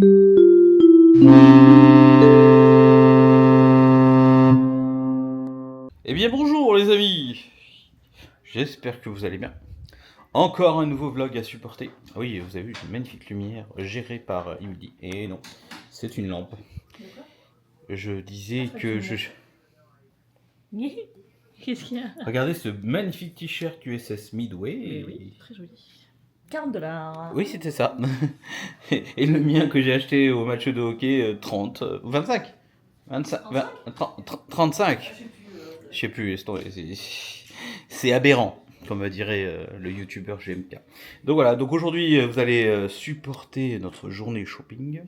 Eh bien bonjour les amis, j'espère que vous allez bien. Encore un nouveau vlog à supporter. Oui, vous avez vu une magnifique lumière gérée par Emily. Et non, c'est une lampe. Je disais que je... Qu'est-ce qu'il y a? Regardez ce magnifique t-shirt USS Midway. Mais oui, très joli. 40$. Oui, c'était ça. Et le mien que j'ai acheté au match de hockey, 30, 25 25, 20, 35. Je sais plus, c'est aberrant, comme dirait le youtubeur GMK. Donc voilà, donc aujourd'hui vous allez supporter notre journée shopping.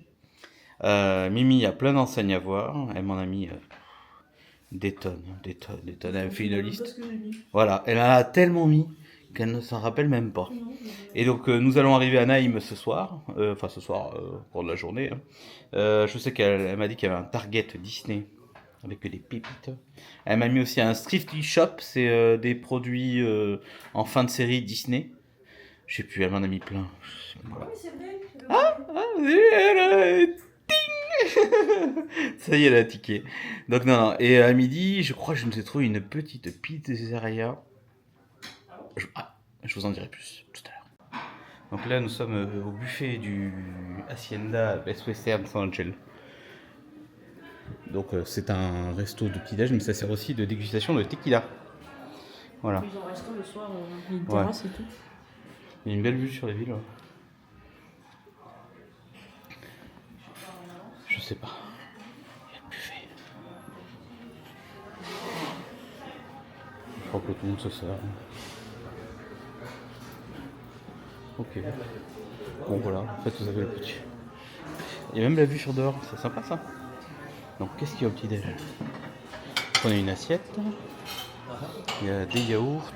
Mimi a plein d'enseignes à voir, elle m'en a mis des tonnes, elle me fait une liste. Voilà, elle en a tellement mis qu'elle ne s'en rappelle même pas. Et donc nous allons arriver à Naïm ce soir, pour la journée. Je sais qu'elle m'a dit qu'il y avait un Target Disney avec des pépites. Elle m'a mis aussi un Thrifty Shop, c'est des produits en fin de série Disney. Je sais plus, elle m'en a mis plein. Voilà. Ça y est, elle a tiqué. Donc non, et à midi, je crois que je me suis trouvé une petite pizzeria. Je vous en dirai plus tout à l'heure. Donc là, nous sommes au buffet du Hacienda Best Western San Angel. Donc c'est un resto de petit-déj, mais ça sert aussi de dégustation de tequila. Voilà. Ils en restent le soir, il y a une terrasse et tout. Il y a une belle vue sur les villes. Ouais. Je sais pas. Il y a le buffet. Je crois que tout le monde se sert. Ok. Bon voilà, en fait vous avez le petit. Il y a même la vue sur dehors, c'est sympa ça. Donc qu'est-ce qu'il y a au petit déj? On a une assiette. Il y a des yaourts.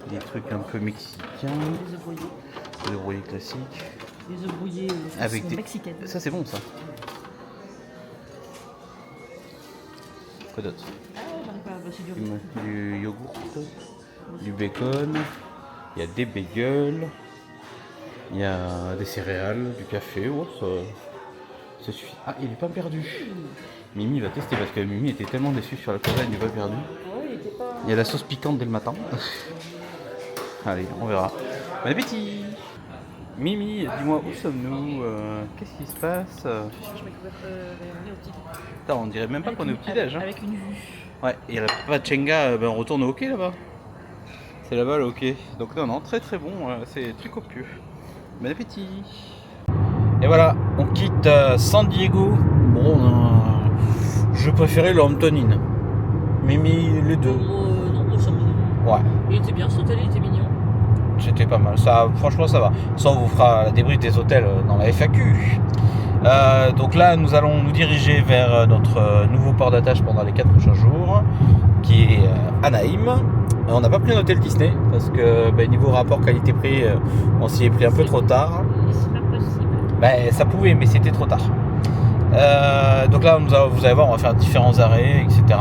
Des trucs un peu mexicains. Des œufs brouillés. Des œufs brouillés classiques. Des œufs brouillés avec des mexicaines. Ça c'est bon ça. Quoi d'autre? Ah, j'arrive pas, bah, c'est Du yogourt, du bacon, il y a des bagels, il y a des céréales, du café, oh, ça suffit. Ah, il est pas perdu. Mimi va tester parce que Mimi était tellement déçue sur la campagne du pas perdu. Ouais, il était pas... Il y a la sauce piquante dès le matin. Allez, on verra. Bon appétit. Mimi, dis-moi où sommes-nous? Qu'est-ce qui se passe? Je cherche mes couvertes, on est au petit. Putain, on dirait même pas qu'on est au petit-déj. Hein. Avec une vue. Ouais, et il y a pas de Chenga, on retourne au hockey là-bas. C'est là-bas le hockey. Donc non, très très bon, c'est très copieux. Bon appétit. Et voilà, on quitte San Diego. Bon, je préférais l'Antonine. Mimi, les deux. Non, ça me... Ouais. Il était bien, cet hôtel il était mignon. C'était pas mal, ça, franchement ça va. Ça on vous fera la débrief des hôtels dans la FAQ. Donc là nous allons nous diriger vers notre nouveau port d'attache pendant les 4 prochains jours, qui est Anaheim. On n'a pas pris un hôtel Disney parce que niveau rapport qualité-prix, on s'y est pris un peu trop tard. C'est pas possible. Ça pouvait, mais c'était trop tard. Donc là vous allez voir, on va faire différents arrêts, etc.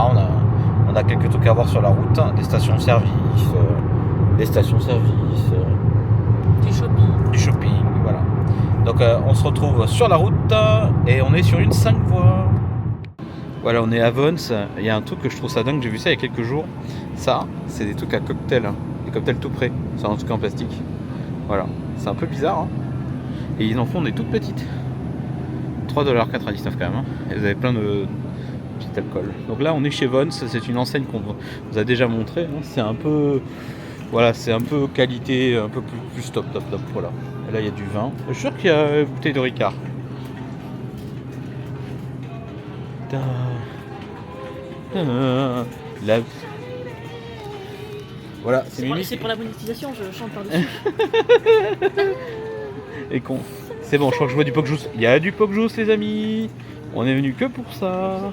On a quelques trucs à voir sur la route, hein, des stations-service. Du shopping, voilà. Donc on se retrouve sur la route et on est sur une 5 voies. Voilà, on est à Vons. Il y a un truc que je trouve ça dingue, j'ai vu ça il y a quelques jours. Ça, c'est des trucs à cocktail, hein. Des cocktails tout prêts. C'est un truc en plastique. Voilà, c'est un peu bizarre. Hein. Et ils en font des toutes petites. 3,99$ quand même. Hein. Et vous avez plein de petit alcool. Donc là, on est chez Vons. C'est une enseigne qu'on vous a déjà montré. Hein. C'est un peu... Voilà, c'est un peu qualité, un peu plus top, voilà. Et là, il y a du vin. Je suis sûr qu'il y a une bouteille de Ricard. La... Voilà, c'est Mimi. C'est pour la monétisation, je chante par-dessus. Et con. C'est bon, je crois que je vois du Poc Juice. Il y a du Poc Juice, les amis. On est venu que pour ça.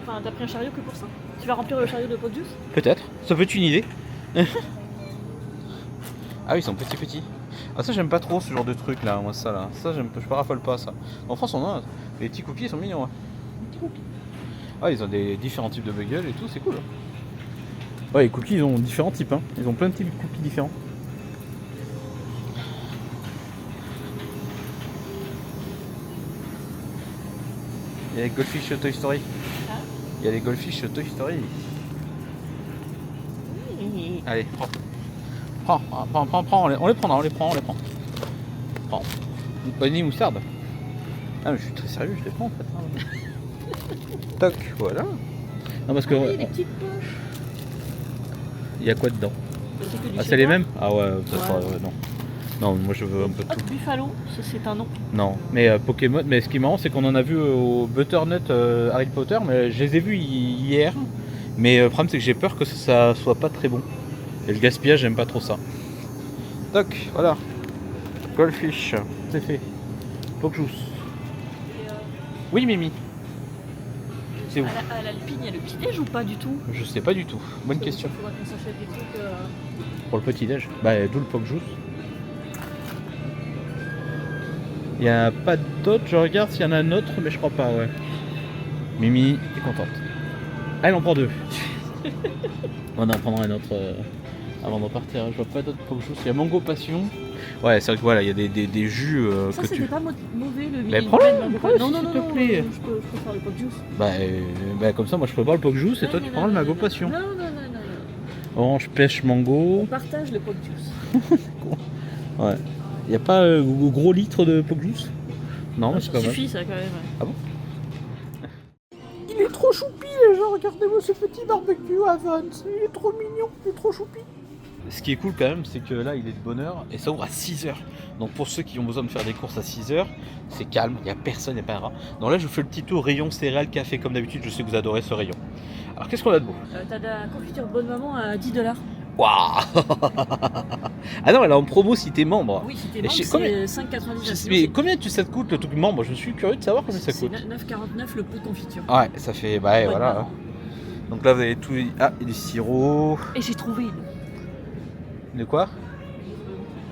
Enfin, t'as pris un chariot que pour ça? Tu vas remplir le chariot de pot de juice? Peut-être. Ça peut être une idée. Ah oui, ils sont petits. Ah ça j'aime pas trop ce genre de truc là, moi ça là. Ça je raffole pas ça. En France on a les petits cookies, ils sont mignons. Hein. Les petits cookies. Ah ils ont des différents types de bagels et tout, c'est cool. Ouais les cookies ils ont différents types hein. Ils ont plein de types de cookies différents. Il y a les goldfish Toy Story. Hein? Il y a les goldfish Toy Story. Allez, prends. Prends. On les prend. Prends. Une poignée moutarde. Ah mais je suis très sérieux, je les prends en fait. Toc, voilà. Non parce que... des petites poches. Il y a quoi dedans? C'est que du Ah c'est les cheddar. mêmes? Ah ouais, non. Non, moi je veux un peu de Hop, tout. Buffalo, ça c'est un nom. Non, mais Pokémon, mais ce qui est marrant c'est qu'on en a vu au Butternut Harry Potter, mais je les ai vus hier. Mais le problème c'est que j'ai peur que ça soit pas très bon. Et le gaspillage, j'aime pas trop ça. Toc, voilà. Goldfish, c'est fait. Pokejus. Oui Mimi. C'est où? À l'Alpine, il y a le petit-déj ou pas du tout? Je sais pas du tout. Bonne question. Il faudra qu'on s'achète des trucs. Pour le petit-déj. Bah d'où le Pokejus. Il n'y a pas d'autre, je regarde s'il y en a un autre, mais je crois pas, ouais. Mimi est contente. Ah, elle en prend deux. On en prendra un autre avant de repartir. Je vois pas d'autres Pokejus. Il y a Mango Passion. Ouais, c'est vrai que voilà, il y a des jus ça que c'était tu... pas mauvais le Mais mini prends-le, blend. Non, s'il te plaît. je préfère le Pop Juice. Bah comme ça, moi je peux boire le Pokejus et toi tu prends le Mango Passion. Non. Orange, pêche, mango. On partage le Pop Juice. Ouais. Il n'y a pas gros litre de Pokejus? Non, mais c'est pas Ça mal. suffit ça quand même. Ah bon? Il est trop choupi les gens, regardez-moi ce petit barbecue à Vance. Il est trop mignon, il est trop choupi. Ce qui est cool quand même, c'est que là il est de bonne heure et ça ouvre à 6h. Donc pour ceux qui ont besoin de faire des courses à 6h, c'est calme, il n'y a personne, il n'y a pas un rat. Donc là je vous fais le petit tour rayon céréales café comme d'habitude, je sais que vous adorez ce rayon. Alors qu'est-ce qu'on a de beau? T'as de la confiture Bonne Maman à 10 $. Waouh. Ah non, elle est en promo si t'es membre. Oui, si t'es Mais membre, je sais- c'est 5,99. Mais combien ça te coûte le truc membre? Je suis curieux de savoir combien ça coûte. C'est 9,49 le pot de confiture. Ouais, ça fait... Bah ouais, Bonne voilà. Maman. Donc là vous avez tout... Ah, il y a du sirop... Et j'ai trouvé une. De quoi?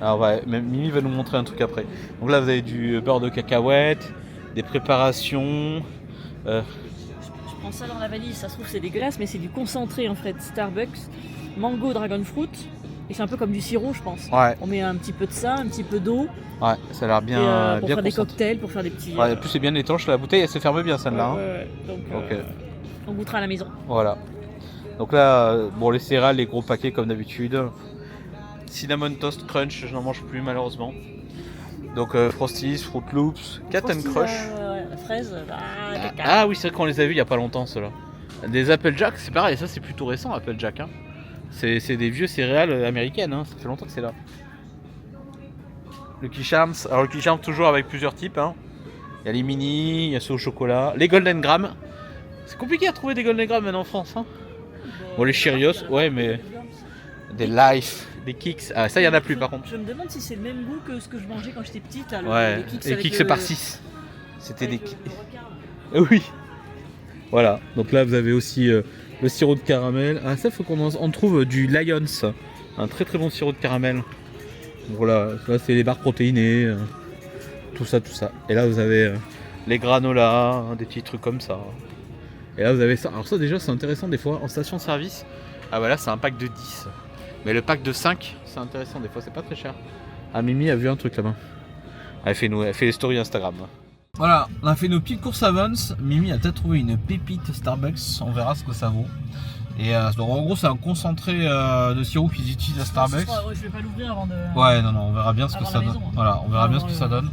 Alors Mimi va nous montrer un truc après. Donc là vous avez du beurre de cacahuète, des préparations. Je prends ça dans la vanille, ça se trouve c'est dégueulasse, mais c'est du concentré en fait. Starbucks, mango dragon fruit, et c'est un peu comme du sirop je pense. Ouais, On met un petit peu de ça, un petit peu d'eau, ouais, ça a l'air bien, et, pour bien faire des concentré. cocktails, pour faire des petits... Ouais, en plus c'est bien étanche, la bouteille elle se ferme bien celle-là. Hein. ouais. Donc Ok. on goûtera à la maison. Voilà. Donc là, bon les céréales, les gros paquets comme d'habitude. Cinnamon Toast Crunch, je n'en mange plus malheureusement. Donc Frosties, Fruit Loops, Cat and Frosties, Crush. la fraise, caca. Ah oui, c'est vrai qu'on les a vus il y a pas longtemps ceux-là. Des Applejack, c'est pareil, ça c'est plutôt récent Applejack. Hein. C'est des vieux céréales américaines, hein. Ça fait longtemps que c'est là. Lucky Charms, alors Lucky Charms toujours avec plusieurs types. Hein. Il y a les mini, il y a ceux au chocolat, les Golden Graham. C'est compliqué à trouver des Golden Graham maintenant en France. Hein. Bon, les Cheerios, ouais, mais des Life, des Kicks, ah ça il y en a plus par contre. Je me demande si c'est le même goût que ce que je mangeais quand j'étais petite. Là, Ouais, les avec Kicks c'est par 6. C'était des avec Kicks. le requin. Oui. Voilà, donc là vous avez aussi le sirop de caramel. Ah ça faut qu'on trouve du Lions, un très très bon sirop de caramel. Donc voilà, là c'est les barres protéinées, tout ça. Et là vous avez les granolas, hein, des petits trucs comme ça. Et là vous avez ça. Alors ça déjà c'est intéressant des fois en station service. Ah bah là c'est un pack de 10. Mais le pack de 5 c'est intéressant des fois, c'est pas très cher. Ah Mimi a vu un truc là-bas. Elle fait les stories Instagram. Voilà, on a fait nos petites courses à Vance. Mimi a peut-être trouvé une pépite Starbucks, on verra ce que ça vaut. Et donc en gros c'est un concentré de sirop qu'ils utilisent à Starbucks. Je vais pas l'ouvrir avant de... Ouais non on verra bien ce que avant ça la donne. maison, hein. Voilà, on verra bien ce que ça donne.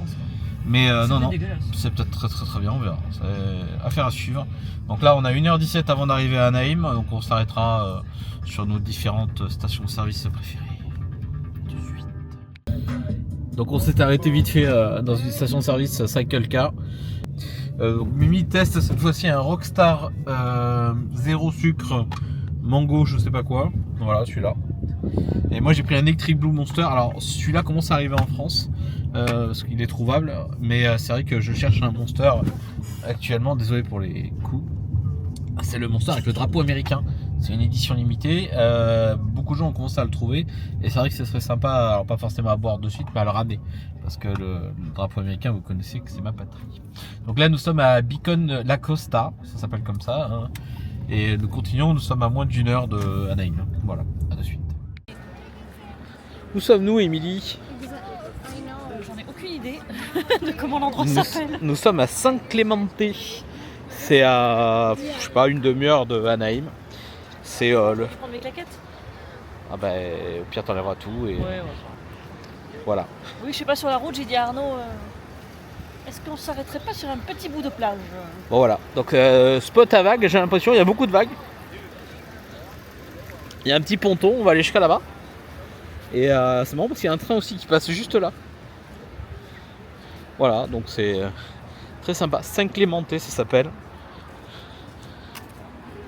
Mais non, Dégueulasse. c'est peut-être très bien, on verra. C'est affaire à suivre. Donc là on a 1h17 avant d'arriver à Anaheim, donc on s'arrêtera sur nos différentes stations de service préférées. De suite. Donc on s'est arrêté vite fait dans une station de service Cycle Car. Donc Mimi teste cette fois-ci un Rockstar zéro sucre mango je sais pas quoi. Voilà celui-là. Et moi j'ai pris un Electric Blue Monster. Alors celui-là commence à arriver en France parce qu'il est trouvable. Mais c'est vrai que je cherche un Monster actuellement. Désolé pour les coups. C'est le Monster avec le drapeau américain. C'est une édition limitée. Beaucoup de gens ont commencé à le trouver. Et c'est vrai que ce serait sympa, alors pas forcément à boire de suite, mais à le ramener. Parce que le drapeau américain, vous connaissez que c'est ma patrie. Donc là, nous sommes à Beacon La Costa. Ça s'appelle comme ça. Hein. Et nous continuons, nous sommes à moins d'une heure de Anaheim. Voilà, à de suite. Où sommes-nous, Émilie? J'en ai aucune idée de comment l'endroit s'appelle. Nous sommes à San Clemente. C'est à, je sais pas, une demi-heure de Anaheim. C'est Je prends mes claquettes. Ah bah, au pire t'enlèveras tout et Ouais. voilà. Oui, je sais pas, sur la route, j'ai dit à Arnaud, est-ce qu'on s'arrêterait pas sur un petit bout de plage? Bon voilà, donc spot à vagues, j'ai l'impression, il y a beaucoup de vagues. Il y a un petit ponton, on va aller jusqu'à là-bas. Et c'est marrant parce qu'il y a un train aussi qui passe juste là. Voilà, donc c'est très sympa. Saint-Clémenté, ça s'appelle.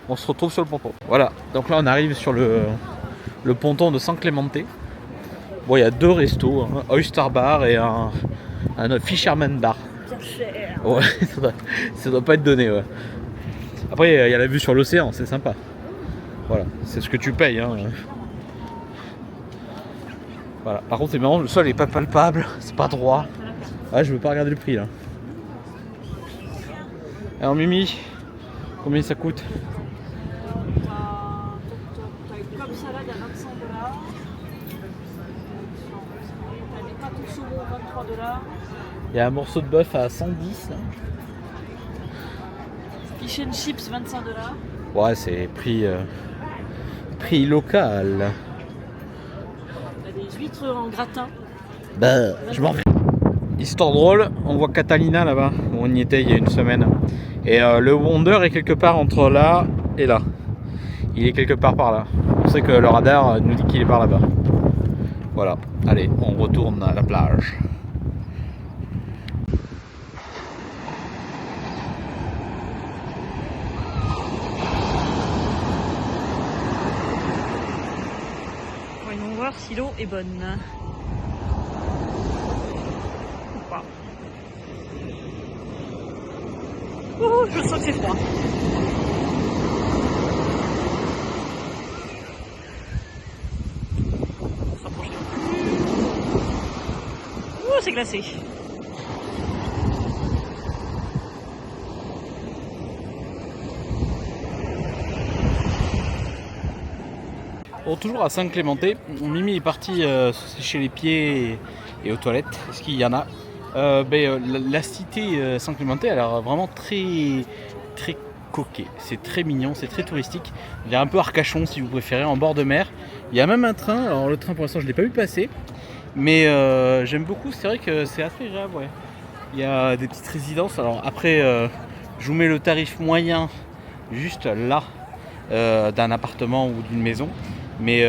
On se retrouve sur le ponton. Voilà, donc là on arrive sur le ponton de Saint-Clémenté. Bon, il y a 2 restos, un Oyster Bar et un Fisherman Bar. Bien cher. Ouais, ça doit pas être donné, ouais. Après, il y a la vue sur l'océan, c'est sympa. Voilà, c'est ce que tu payes, hein. Voilà. Par contre, c'est marrant, le sol est pas palpable, c'est pas droit. Ah, je veux pas regarder le prix là. Alors, Mimi, combien ça coûte? T'as une comme salade à 25 $. T'as des pâtes au saumon 23 $. Il y a un morceau de bœuf à 110 là. Fish and chips 25 $. Ouais, c'est prix local. T'as des huîtres en gratin. Bah, je m'en fous. Histoire drôle, on voit Catalina là-bas, où on y était il y a une semaine. Et le Wonder est quelque part entre là et là. Il est quelque part par là. On sait que le radar nous dit qu'il est par là-bas. Voilà, allez, on retourne à la plage. Voyons voir si l'eau est bonne. Ou pas. Oh, je sens que c'est froid. On se rapproche. Oh, c'est glacé. Bon, toujours à Saint-Clémenté, Mimi est partie se sécher les pieds et aux toilettes. Est-ce qu'il y en a? La cité Saint-Clémenté a l'air vraiment très coquet. C'est très mignon, c'est très touristique. Il y a un peu Arcachon si vous préférez, en bord de mer. Il y a même un train, alors le train pour l'instant je ne l'ai pas vu passer. Mais j'aime beaucoup, c'est vrai que c'est assez agréable. Ouais. Il y a des petites résidences. Alors après, je vous mets le tarif moyen juste là d'un appartement ou d'une maison. Mais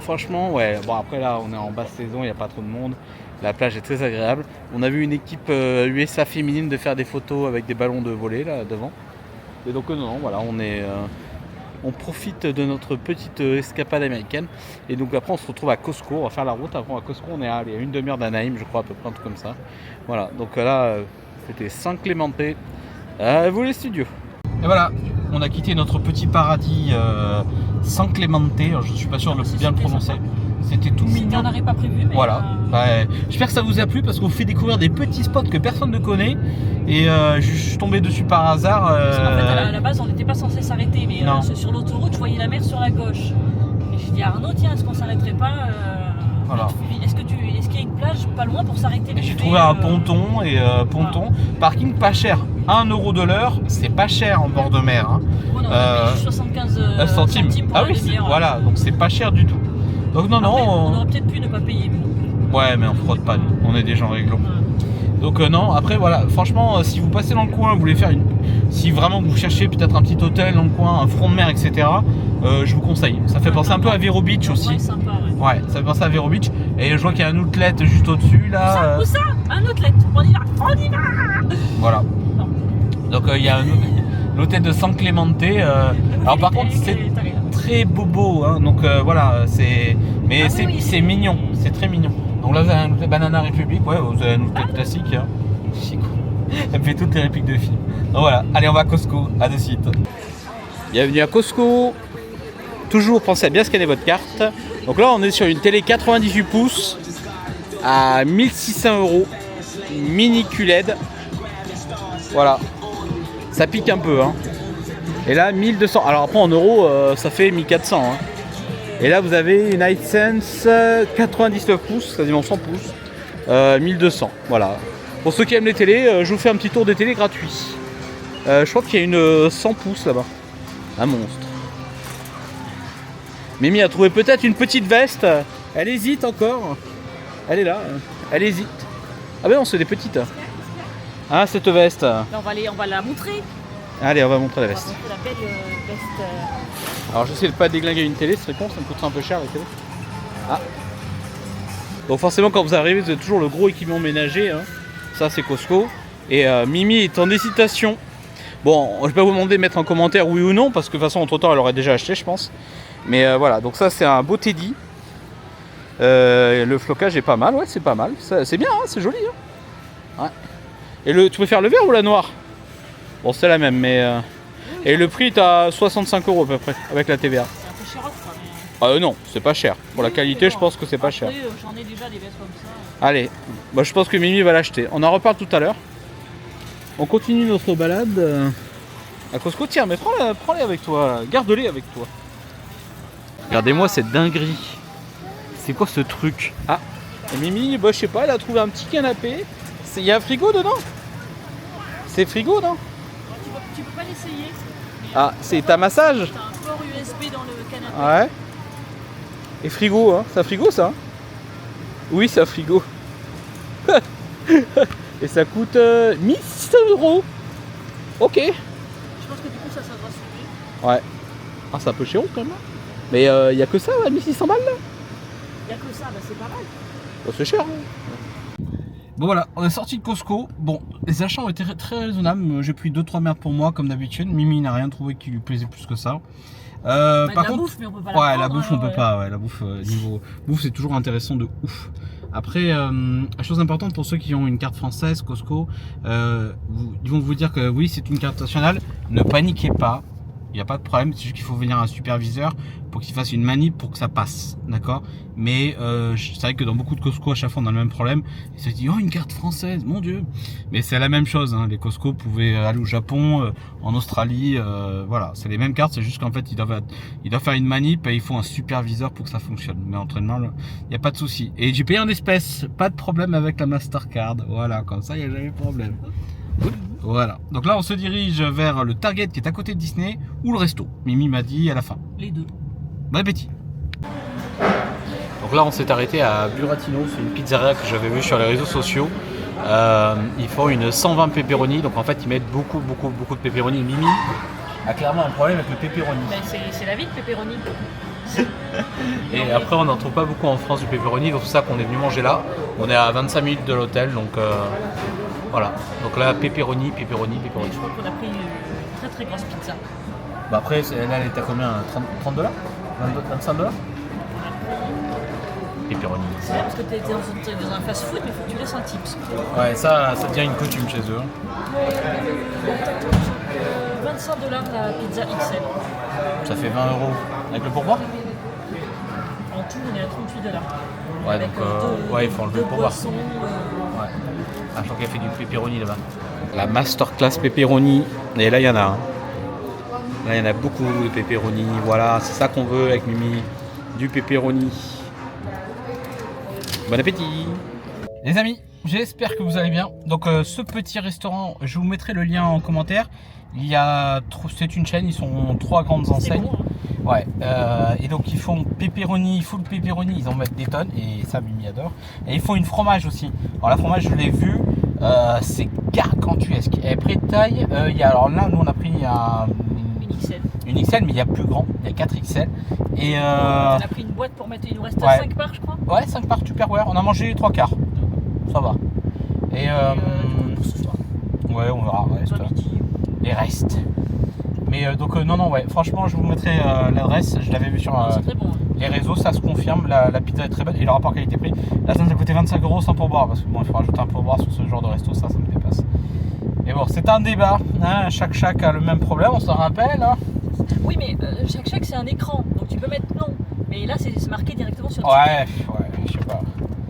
franchement, ouais, bon après là on est en basse saison, il n'y a pas trop de monde. La plage est très agréable. On a vu une équipe USA féminine de faire des photos avec des ballons de volley là devant. Et donc non, voilà, on profite de notre petite escapade américaine. Et donc après on se retrouve à Costco, on va faire la route. Avant à Costco, on est à une demi-heure d'Anaheim, je crois à peu près, un truc comme ça. Voilà, donc là c'était Saint-Clémenté. Vous les studios. Et voilà, on a quitté notre petit paradis Saint-Clémenté. Je ne suis pas sûr de bien le prononcer. C'était tout mignon. On n'aurait pas prévu, mais voilà. J'espère que ça vous a plu parce qu'on vous fait découvrir des petits spots que personne ne connaît. Et je suis tombé dessus par hasard. Parce qu'en fait, à la base, on n'était pas censé s'arrêter, mais sur l'autoroute, je voyais la mer sur la gauche. Et j'ai dit à Arnaud, tiens, est-ce qu'on s'arrêterait pas voilà. Est-ce qu'il y a une plage pas loin pour s'arrêter? J'ai trouvé un ponton et parking pas cher. 1 € de l'heure, c'est pas cher en bord de mer. Hein. On a payé 75 centimes pour oui, voilà, donc c'est pas cher du tout. Donc non, après, on aurait peut-être pu ne pas payer. Ouais, mais on frotte pas, nous. On est des gens réglo. Donc non, après voilà, franchement, si vous passez dans le coin, vous voulez faire si vraiment vous cherchez peut-être un petit hôtel dans le coin, un front de mer, etc. Je vous conseille. Ça fait penser un peu à Vero Beach aussi. Ouais, sympa, ouais. Ouais, ça fait penser à Vero Beach. Et je vois qu'il y a un outlet juste au-dessus là. Où ça un outlet. On y va. Voilà. Non. Donc il y a l'hôtel de Saint-Clémenté. Alors par contre c'est très bobo, hein, donc voilà, c'est mignon, c'est très mignon. Donc là vous avez un hôtel Banana Republic, ouais, vous avez un hôtel classique. Hein. Elle me fait toutes les répliques de films. Donc voilà, allez on va à Costco, à de suite. Bienvenue à Costco. Toujours pensez à bien scanner votre carte. Donc là on est sur une télé 98 pouces à 1600 €, mini QLED. Voilà, ça pique un peu, hein. Et là 1200, alors après en euros ça fait 1400, hein. Et là vous avez une Hisense 99 pouces, quasiment 100 pouces, 1200, voilà. Pour ceux qui aiment les télés, je vous fais un petit tour des télés gratuits. Je crois qu'il y a une 100 pouces là-bas. Un monstre. Mimi a trouvé peut-être une petite veste. Elle hésite encore. Elle est là. Elle hésite. Ah ben non, c'est des petites. Ah, cette veste. Là, on va la montrer. Allez, on va montrer la On va veste. montrer la belle veste. Alors j'essaie de pas déglinguer une télé, c'est con, ça me coûterait un peu cher la télé. Ah. Donc forcément quand vous arrivez, vous avez toujours le gros équipement ménager. Hein. Ça c'est Costco. Et Mimi est en hésitation. Bon, je vais pas vous demander de mettre en commentaire oui ou non, parce que de toute façon entre temps elle aurait déjà acheté je pense. Mais voilà, donc ça c'est un beau teddy. Le flocage est pas mal, ouais c'est pas mal. C'est bien, hein, c'est joli. Hein. Ouais. Et tu préfères le vert ou la noire? Bon c'est la même, mais... Et le prix est à 65 € à peu près, avec la TVA. C'est un peu cher, quoi. Mais... Ah non, c'est pas cher. Pour la qualité, je pense que c'est pas cher. J'en ai déjà des vestes comme ça. Allez, bah, je pense que Mimi va l'acheter. On en reparle tout à l'heure. On continue notre balade à Costco. Tiens, mais prends-les avec toi. Garde-les avec toi. Regardez-moi cette dinguerie. C'est quoi ce truc? Ah, et Mimi, bah, je sais pas, elle a trouvé un petit canapé. Il y a un frigo dedans? C'est frigo, non? Tu peux pas l'essayer. Ah, c'est un massage? T'as un port USB dans le canapé. Ouais. Et frigo, hein? C'est un frigo ça? Oui, c'est un frigo. Et ça coûte 1600 €. Ok. Je pense que du coup ça va se Ouais. Ah, c'est un peu cher quand même. Mais il y a que ça, 1600 balles là? Il y a que ça, bah c'est pas mal. Oh, c'est cher. Hein. Bon voilà, on est sorti de Costco. Bon, les achats ont été très raisonnables. J'ai pris 2-3 merdes pour moi comme d'habitude. Mimi n'a rien trouvé qui lui plaisait plus que ça. Par contre, bouffe, mais on peut pas ouais, la la prendre, bouffe on peut pas. Ouais, la bouffe niveau bouffe c'est toujours intéressant de ouf. Après, la chose importante pour ceux qui ont une carte française Costco, ils vont vous dire que oui c'est une carte nationale. Ne paniquez pas. Il n'y a pas de problème, c'est juste qu'il faut venir un superviseur pour qu'il fasse une manip pour que ça passe, d'accord? Mais c'est vrai que dans beaucoup de Costco, à chaque fois on a le même problème. Ils se disent, oh une carte française, mon Dieu! Mais c'est la même chose, hein. Les Costco pouvaient aller au Japon, en Australie, voilà, c'est les mêmes cartes, c'est juste qu'en fait ils doivent faire une manip et il faut un superviseur pour que ça fonctionne. Mais entraînement, il n'y a pas de souci. Et j'ai payé en espèces, pas de problème avec la Mastercard, voilà, comme ça il n'y a jamais de problème. Voilà, donc là on se dirige vers le Target qui est à côté de Disney ou le resto. Mimi m'a dit à la fin. Les deux. Bon appétit. Donc là on s'est arrêté à Buratino, c'est une pizzeria que j'avais vue sur les réseaux sociaux. Ils font une 120 pepperoni, donc en fait ils mettent beaucoup de pepperoni. Mimi a clairement un problème avec le pepperoni. Ben, c'est la vie de pepperoni. Et après on n'en trouve pas beaucoup en France du pepperoni, donc c'est ça qu'on est venu manger là. On est à 25 minutes de l'hôtel, donc voilà. Donc là pepperoni. Et je crois qu'on a pris une très grosse pizza. Bah après là elle est à combien? 30 $? 25 $? Pepperoni. C'est bien parce que t'es dans un fast food, mais il faut que tu laisses un tips. Ouais, ça devient une coutume chez eux. 25 $ la pizza XL. Ça fait 20 € avec le pourboire? En tout, on est à 38 $. Ouais, Avec donc ouais, il faut enlever le pourboire. boissons, Ouais. Ah, je crois qu'elle fait du pepperoni là-bas. La masterclass pepperoni. Et là, il y en a un. Là, il y en a beaucoup de pepperoni. Voilà, c'est ça qu'on veut avec Mimi. Du pepperoni. Bon appétit. Les amis, j'espère que vous allez bien. Donc ce petit restaurant, je vous mettrai le lien en commentaire. C'est une chaîne, ils sont 3 grandes enseignes. bon, hein. Ouais, et donc ils font pepperoni, full pepperoni, ils en mettent des tonnes et ça Mimi adore. Et ils font une fromage aussi. Alors la fromage je l'ai vu, c'est gargantuesque. Et après taille, alors là nous on a pris une XL, mais il y a plus grand, il y a 4 XL. Et on a pris une boîte pour mettre, il nous reste ouais. 5 parts je crois. Ouais, 5 parts Tupperware, on a mangé 3 quarts. Ça va. Et Pour ce soir. ouais, on verra. Les restes. Mais donc non, ouais, franchement je vous mettrai l'adresse, je l'avais vu sur C'est très bon. les réseaux, ça se confirme, la pizza est très belle et le rapport qualité-prix. Là ça nous a coûté 25 € sans pourboire, parce que bon il faut rajouter un pourboire sur ce genre de resto, ça me dépasse. Mais bon, c'est un débat, hein, chaque a le même problème, on s'en rappelle. Hein. Oui mais chaque c'est un écran, donc tu peux mettre non. Mais là c'est marqué directement sur le Ouais, ticket. je sais pas.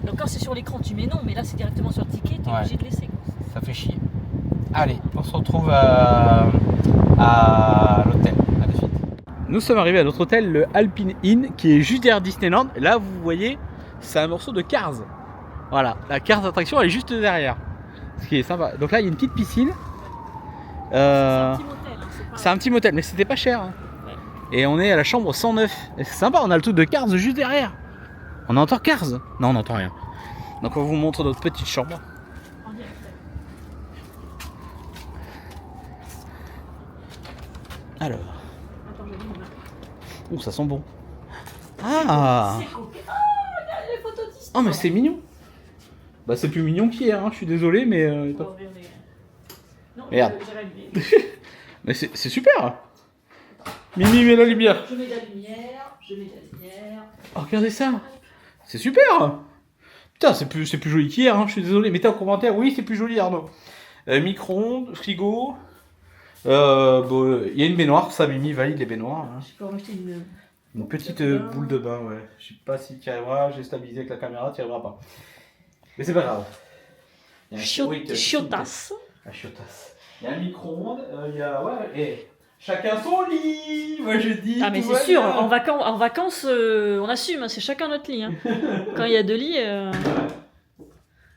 Donc quand c'est sur l'écran tu mets non, mais là c'est directement sur le ticket, tu es obligé de laisser. Quoi. Ça fait chier. Allez, on se retrouve à l'hôtel, à la suite. Nous sommes arrivés à notre hôtel, le Alpine Inn, qui est juste derrière Disneyland. Là, vous voyez, c'est un morceau de Cars. Voilà, la Cars attraction elle est juste derrière. Ce qui est sympa. Donc là, il y a une petite piscine. Petit motel, hein, c'est pas- C'est un petit motel, mais c'était pas cher. Hein. Ouais. Et on est à la chambre 109. Et c'est sympa, on a le truc de Cars juste derrière. On entend Cars? Non, on n'entend rien. Donc on vous montre notre petite chambre. En direct. Alors, Attends, je vais vous mettre. ouh, ça sent bon. Ah, C'est coquin. Ah, regarde les photos d'ici. oh mais c'est mignon. Bah c'est plus mignon qu'hier, hein. Je suis désolé, mais On va ouvrir les- Non, Merde. j'ai rallumé. mais c'est super. Mimi, mets la lumière. Je mets de la lumière, je mets de la lumière. Oh, regardez ça. C'est super. Putain, c'est plus joli qu'hier, hein. Je suis désolé. Mettez en commentaire. Oui, c'est plus joli, Arnaud. Micro-ondes, frigo. Bon, il y a une baignoire. Ça, Mimi valide les baignoires. Hein. Je peux en acheter Une petite boule de bain, ouais. Je sais pas si tu y arriveras. J'ai stabilisé avec la caméra, tu y arriveras pas. Mais c'est pas grave. Il y a un- oui, Chiotas. Ah, chiotas. Il y a un micro-ondes. Il y a. Ouais, et chacun son lit. Moi, je dis. Ah mais tout c'est va sûr, bien. en vacances, on assume, hein, c'est chacun notre lit. Hein. Quand il y a deux lits,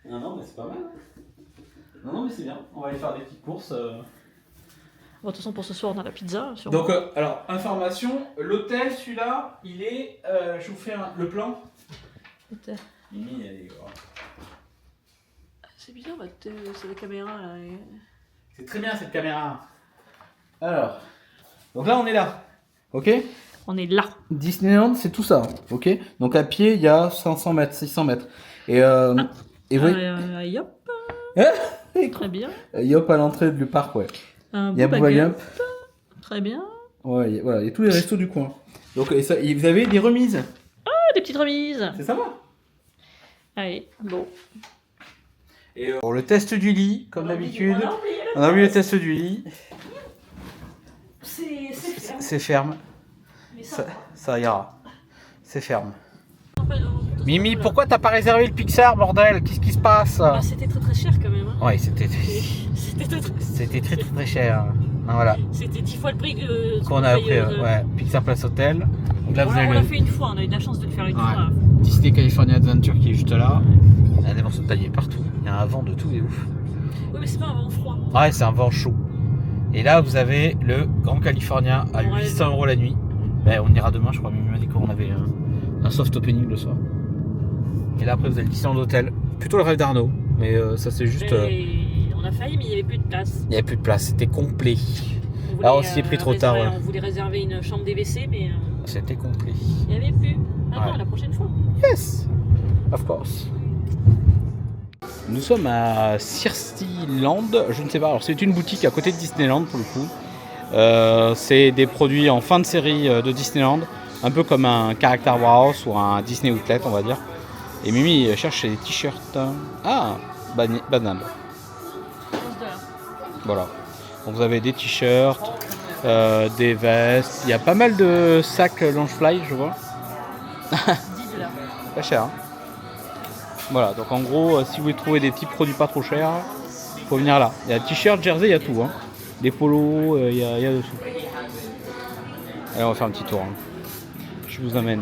Non, mais c'est pas mal. Hein. Non, mais c'est bien. On va aller faire des petites courses. bon, de toute façon pour ce soir on a la pizza. Sûrement. Donc, alors, information, l'hôtel, celui-là, il est. Je vous fais le plan. Mimi, elle est. C'est bizarre, c'est la caméra là. C'est très bien cette caméra. Alors, donc là, on est là. Ok? On est là. Disneyland, c'est tout ça. Ok? Donc, à pied, il y a 500 mètres, 600 mètres. Et oui. Yop, Hein? très bien. Yop à l'entrée du parc, ouais. Un Il y a beau Booba baguette. Yop. Très bien. Ouais, voilà, il y a tous les restos du coin. Donc, et ça, et vous avez des remises. Ah, des petites remises. C'est sympa. Allez, bon. Et pour le test du lit, comme d'habitude, On a oublié on a vu le test du lit. C'est ferme. C'est ferme. Mais Ça ira. C'est ferme. Mimi, pourquoi t'as pas réservé le Pixar, bordel? Qu'est-ce qui se passe? Ah, c'était très très cher quand même. Hein. Ouais, c'était très cher. Ah, voilà. C'était 10 fois le prix que Qu'on a pris, ouais, Pixar Place Hotel. Donc là, vous on avez l'a le fait une fois, on a eu de la chance de le faire une Ouais. fois. Disney California Adventure qui est juste là. Il y a des morceaux taillés partout. Il y a un vent de tout et ouf. Oui, mais c'est pas un vent froid. Ouais, c'est un vent chaud. Et là, vous avez le Grand California à Ouais. 800 € la nuit. Ben, on ira demain, je crois. Mimi m'a dit qu'on avait un soft opening le soir. Et là, après, vous avez le Disneyland Hotel. Plutôt le rêve d'Arnaud. Mais ça, c'est juste. Et on a failli, mais il n'y avait plus de place. Il n'y avait plus de place. C'était complet. On voulait, Là aussi, c'est pris trop tard. réserver- Ouais. On voulait réserver une chambre DVC, mais C'était complet. il n'y avait plus. Attends, Ouais. la prochaine fois. Yes, of course. Nous sommes à Circeland, je ne sais pas. Alors c'est une boutique à côté de Disneyland pour le coup. C'est des produits en fin de série de Disneyland, un peu comme un Character Warehouse ou un Disney Outlet, on va dire. Et Mimi cherche des t-shirts. Ah, banane. 15 $. Voilà. Donc vous avez des t-shirts, des vestes. Il y a pas mal de sacs Loungefly, je vois. 10 $. Pas cher. Hein. Voilà, donc en gros, si vous voulez trouver des petits produits pas trop chers, faut venir là. Il y a t-shirt, jersey, il y a tout. Hein. Des polos, il y a de tout. Allez, on va faire un petit tour. Hein. Je vous amène.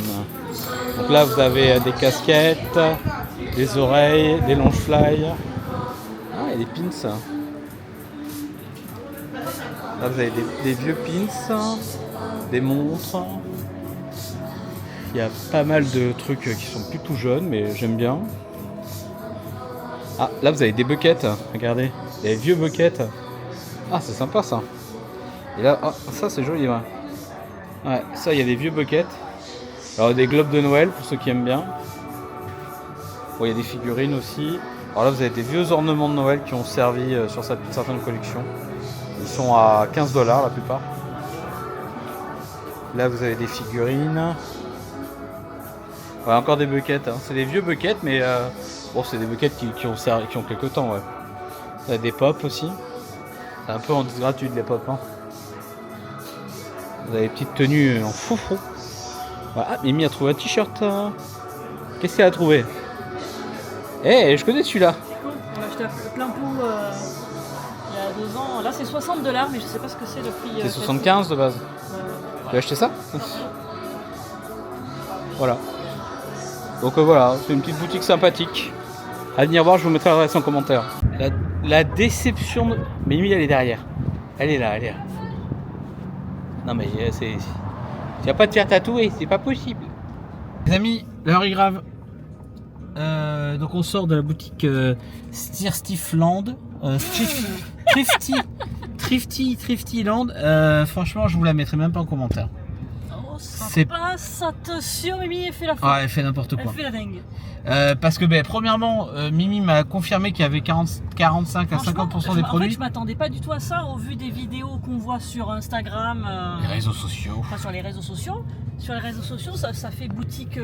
Donc là, vous avez des casquettes, des oreilles, des Loungefly. Ah, il y a des pins. Là, vous avez des vieux pins, des montres. Il y a pas mal de trucs qui sont plus tout jeunes, mais j'aime bien. Ah, là vous avez des buckets, regardez, des vieux buckets. Ah, c'est sympa ça. Et là, oh, ça c'est joli, ouais. Ouais, ça il y a des vieux buckets. Alors des globes de Noël pour ceux qui aiment bien. Bon, il y a des figurines aussi. Alors là vous avez des vieux ornements de Noël qui ont servi sur certaines collections. Ils sont à 15 $ la plupart. Là vous avez des figurines. Ouais, encore des buckets, hein. C'est des vieux buckets, mais bon, c'est des buckets qui ont quelques temps, ouais. Il y a des pop aussi. C'est un peu en disgratuit les pop, hein. Vous avez des petites tenues en foufou. Voilà. Ah, Mimi a trouvé un t-shirt. Qu'est-ce qu'elle a trouvé? Eh, je connais celui-là. On l'a acheté à plein pot il y a 2 ans. Là c'est 60 $, mais je sais pas ce que c'est le prix. C'est 75 de base. Tu as acheté ça? Voilà. Donc voilà, c'est une petite boutique sympathique. À venir voir, je vous mettrai l'adresse en commentaire. La déception de... Mimi, elle est derrière. Elle est là, elle est là. Non mais c'est... Tu vas pas te faire tatouer, c'est pas possible. Les amis, l'heure est grave. Donc on sort de la boutique Stifland. Thrifty Land. Franchement, je vous la mettrai même pas en commentaire. Oh, ça passe, attention, Mimi, elle fait la folle. Ouais, elle fait n'importe quoi. Elle fait la dingue. Parce que premièrement, Mimi m'a confirmé qu'il y avait 45 à 50% des produits. En fait, je m'attendais pas du tout à ça au vu des vidéos qu'on voit sur Instagram. Les réseaux sociaux. Enfin, sur les réseaux sociaux. Sur les réseaux sociaux, ça fait boutique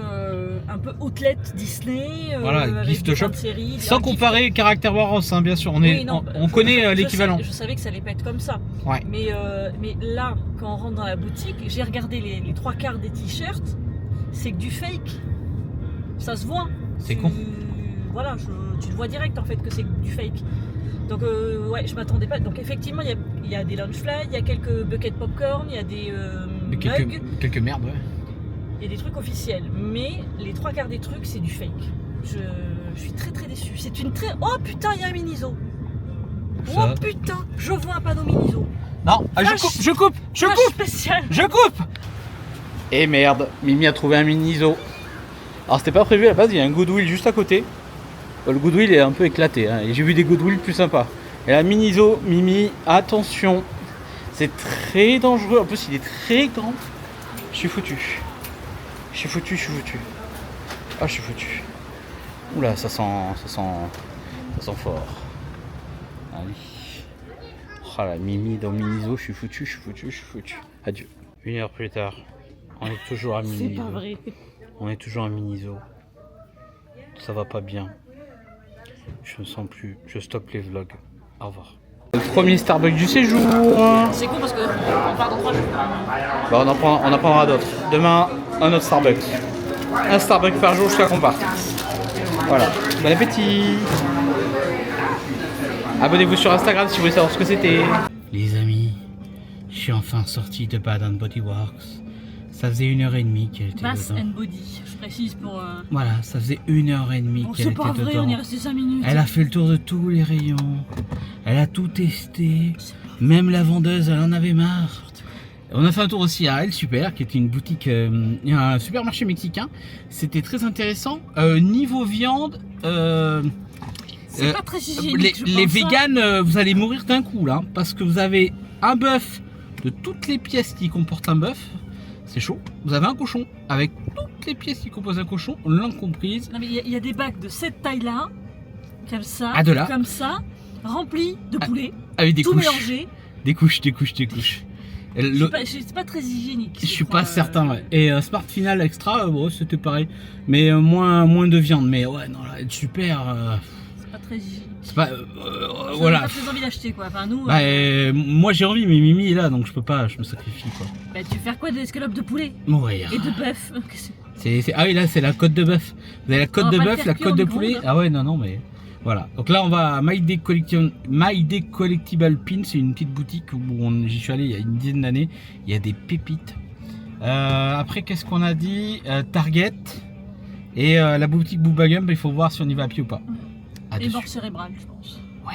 un peu outlet Disney. Voilà, gift shop. Séries, sans comparer Caractère Warehouse, hein, bien sûr. On connaît l'équivalent. Je savais que ça allait pas être comme ça. Ouais. Mais là, quand on rentre dans la boutique, j'ai regardé les trois quarts des t-shirts. C'est que du fake. Ça se voit. C'est con. Voilà, tu le vois direct en fait que c'est du fake. Donc ouais, je m'attendais pas. Donc effectivement, il y a des lunch fly, il y a quelques buckets popcorn, il y a des mugs. Quelques merdes, ouais. Il y a des trucs officiels. Mais les trois quarts des trucs, c'est du fake. Je suis très très déçu. C'est une très... Oh putain, il y a un Miniso. Oh putain, je vois un panneau Miniso. Non, je coupe Spécial. Je coupe. Et merde, Mimi a trouvé un Miniso. Alors c'était pas prévu à la base, il y a un Goodwill juste à côté. Le Goodwill est un peu éclaté, hein, et j'ai vu des Goodwill plus sympas. Et la Miniso, Mimi, attention, c'est très dangereux, en plus il est très grand. Je suis foutu. Ah, je suis foutu. Oula, ça sent fort. Allez. Oh la Mimi dans Miniso, je suis foutu. Adieu. 1 heure plus tard, on est toujours à Miniso. C'est pas vrai. On est toujours à Miniso. Ça va pas bien. Je ne sens plus. Je stoppe les vlogs. Au revoir. Le premier Starbucks du séjour. C'est con parce qu'on part dans 3 jours. Bah, on en prendra d'autres. Demain, un autre Starbucks. Un Starbucks par jour jusqu'à qu'on parte. Voilà. Bon appétit. Abonnez-vous sur Instagram si vous voulez savoir ce que c'était. Les amis, je suis enfin sorti de Bath & Body Works. Ça faisait 1h30 qu'elle était Bath dedans. and Body, je précise pour... Voilà, ça faisait 1h30 qu'elle était c'est pas vrai, dedans. on est resté 5 minutes. Elle a fait le tour de tous les rayons. Elle a tout testé. Même la vendeuse, elle en avait marre. On a fait un tour aussi à El Super, qui était une boutique, un supermarché mexicain. C'était très intéressant. Niveau viande, c'est pas très hygiénique, les véganes, vous allez mourir d'un coup là, parce que vous avez un bœuf de toutes les pièces qui comportent un bœuf. C'est chaud. Vous avez un cochon avec toutes les pièces qui composent un cochon, l'incomprise. Non mais il y a des bacs de cette taille-là, comme ça, comme ça, remplis de poulet, avec des tout couches, mélangé. Des couches. C'est pas très hygiénique. Je suis pas certain. Ouais. Et Smart Final Extra, bon, c'était pareil, mais moins de viande. Mais ouais, non, là, super. C'est pas très hygiénique. C'est pas, voilà. Pas très envie d'acheter quoi. Enfin nous. Moi j'ai envie, mais Mimi est là, donc je peux pas, je me sacrifie quoi. Bah tu veux faire quoi, des escalopes de poulet? Ouais. Et de bœuf. Ah oui, là c'est la côte de bœuf. Vous avez la côte de bœuf, la côte de poulet. Ah ouais, non, mais voilà. Donc là on va à My Day Collectible Pin, c'est une petite boutique où j'y suis allé il y a une dizaine d'années. Il y a des pépites. Après qu'est-ce qu'on a dit? Target et la boutique Booba Gump, il faut voir si on y va à pied ou pas. Et mort cérébrale, je pense. Ouais.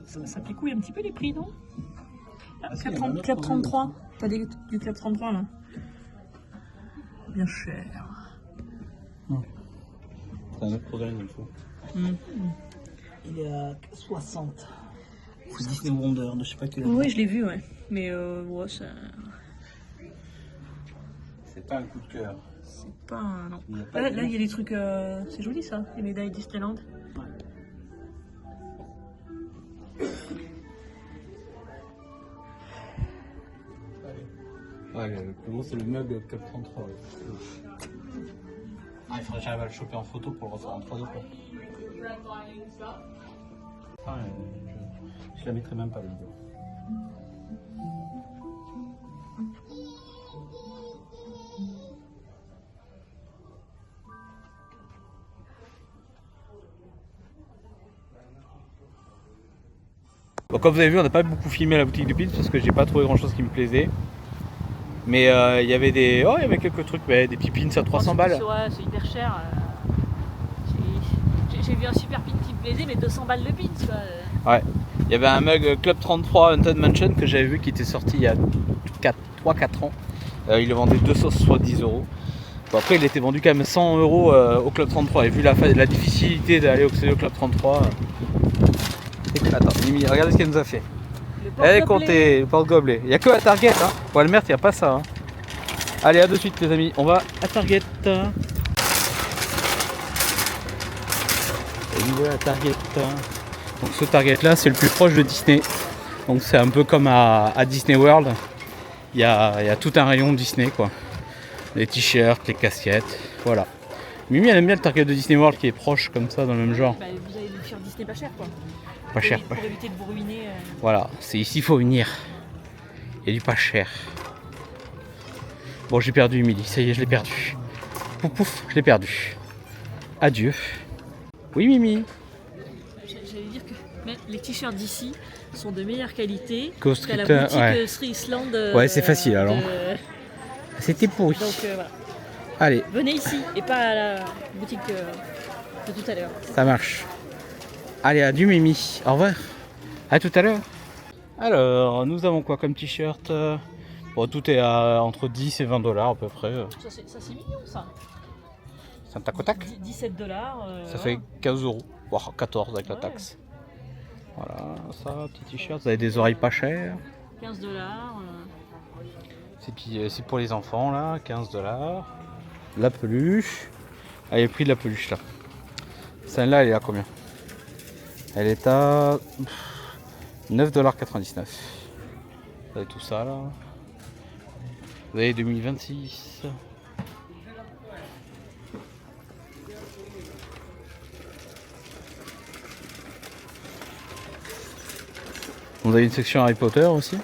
Ça fait couille un petit peu les prix, non? Club 33. T'as du Club 33 là? Bien cher. C'est un autre programme, il faut. Il est à 60. C'est Disney Wonder, de je sais pas quel. Oui, je l'ai vu, ouais. Mais ouais, ça. C'est pas un coup de cœur. C'est pas un. Non. Là, il y a des trucs. C'est joli ça, les médailles Disneyland. Ouais, le plus gros c'est le mug Club 33. Ouais. Ah, il faudrait que j'arrive à le choper en photo pour le refaire en 3D. Ah, je la mettrai même pas la vidéo. Bon, comme vous avez vu, on n'a pas beaucoup filmé la boutique de pins parce que j'ai pas trouvé grand chose qui me plaisait. Mais il y avait des. Oh, il y avait quelques trucs, mais des petits pins à 300 balles. Ouais, c'est hyper cher. J'ai vu un super pin qui me plaisait, mais 200 balles le pin, quoi. Ouais. Il y avait un mug Club 33 Haunted Mansion que j'avais vu qui était sorti il y a 3-4 ans. Il le vendait 270 €. Bon, après, il était vendu quand même 100 € au Club 33. Et vu la difficulté d'aller au Club 33. Attends, Mimi, regardez ce qu'elle nous a fait. Elle est comptée, le porte-gobelet. Il n'y a que à Target. Hein. Walmart, il n'y a pas ça. Hein. Allez, à de suite, les amis. On va à Target. Et nous voilà à Target. Donc, ce Target-là, c'est le plus proche de Disney. Donc, c'est un peu comme à Disney World. Il y a tout un rayon Disney, quoi. Les t-shirts, les casquettes. Voilà. Mimi, elle aime bien le Target de Disney World qui est proche, comme ça, dans le même genre. Bah, vous avez le t-shirt Disney pas cher, quoi. Pas cher. Pour éviter de vous ruiner. Voilà, c'est ici il faut venir. Il y a du pas cher. Bon, j'ai perdu Emily, ça y est, je l'ai perdu. Pouf pouf, je l'ai perdu. Adieu. Oui Mimi. J'allais dire que même les t-shirts d'ici sont de meilleure qualité qu'à la boutique ouais. Sri Island. Ouais, c'est facile alors. C'était pourri. Donc voilà. Allez. Venez ici et pas à la boutique de tout à l'heure. Ça marche. Allez, adieu Mimi. Au revoir. À tout à l'heure. Alors, nous avons quoi comme t-shirt? Bon, tout est à entre 10 et 20 $ à peu près. Ça c'est mignon ça. C'est un tac au tac. 17 $. Ça fait 15 €, voire 14 avec la taxe. Voilà, ça, petit t-shirt. Vous avez des oreilles pas chères. 15 $. C'est pour les enfants là, 15 $. La peluche. Allez, le prix de la peluche là. Celle-là, elle est à combien? Elle est à 9,99 $. Vous avez tout ça là. Vous avez 2026. Vous avez une section Harry Potter aussi.